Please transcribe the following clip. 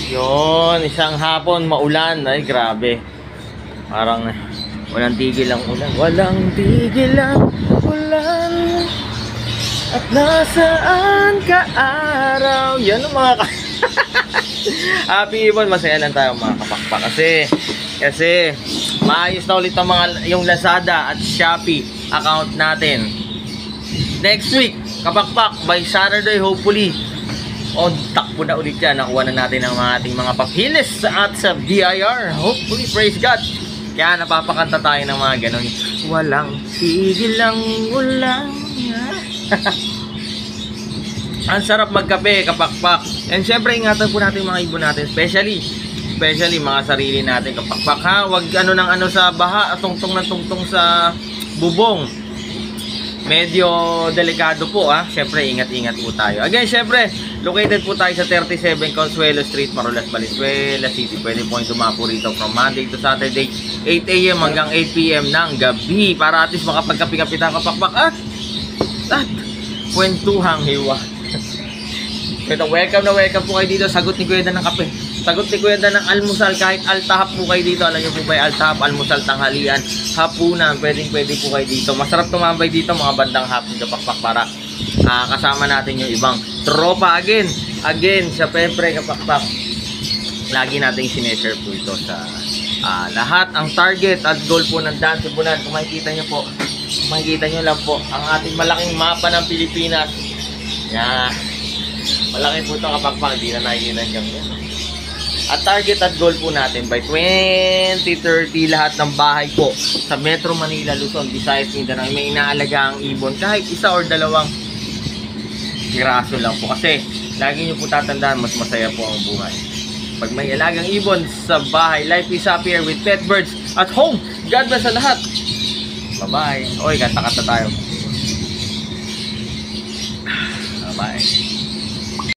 Yun, isang hapon maulan. Ay, grabe. Parang walang tigil ang ulan. Walang tigil ang ulan. At nasaan ka araw? Yan ang mga Happy Ibon, masaya lang tayo mga kapakpak. Kasi maayos na ulit ang yung Lazada at Shopee account natin. Next week, kapakpak, by Saturday hopefully, takbo na ulit yan. Nakuha na natin ang ating mga papilis at sa BIR. Hopefully, praise God. Kaya napapakanta tayo ng mga ganun. Walang tigil lang ulan. Ang sarap magkape, kapakpak. And syempre, ingatan po natin mga ibon natin. Especially mga sarili natin, kapakpak ha. Huwag ano sa baha, tungtong ng tungtong sa bubong. Medyo delikado po ha. Syempre, ingat-ingat po tayo. Again, syempre, located po tayo sa 37 Consuelo Street, Marulas, Valenzuela City. Pwede po yung dumapo rito from Monday to Saturday, 8 AM hanggang 8 PM ng gabi. Para at least makapagkapi-kapi tayo, kapakpak at kwentuhang hiwa. Ito, welcome po kayo dito. Sagot ni Kuya Dan ng kape. Sagot ni Kuya Dan ng almusal. Kahit altahap po kayo dito. Alam nyo po ba yung altahap, almusal, tanghalian, hapunan. Pwede po kayo dito. Masarap tumambay dito mga bandang hapon, kapakpak, para kasama natin yung ibang tropa. Again, sa Pempre, kapakpak, lagi natin sineshare po ito sa lahat. Ang target at goal po ng Dan Cebunan, kung makikita nyo po, lang po ang ating malaking mapa ng Pilipinas. Yan. Malaki po ito, kapakpak, hindi na nakikita dyan. At target at goal po natin by 2030, lahat ng bahay po sa Metro Manila, Luzon, Visayas, Mindanao may inaalaga ang ibon, kahit isa or dalawang piraso lang po. Kasi lagi nyo po tatandaan, mas masaya po ang buhay pag may alagang ibon sa bahay. Life is happier with pet birds at home. God bless sa lahat. Bye bye. Oy, kanta tayo. Bye bye.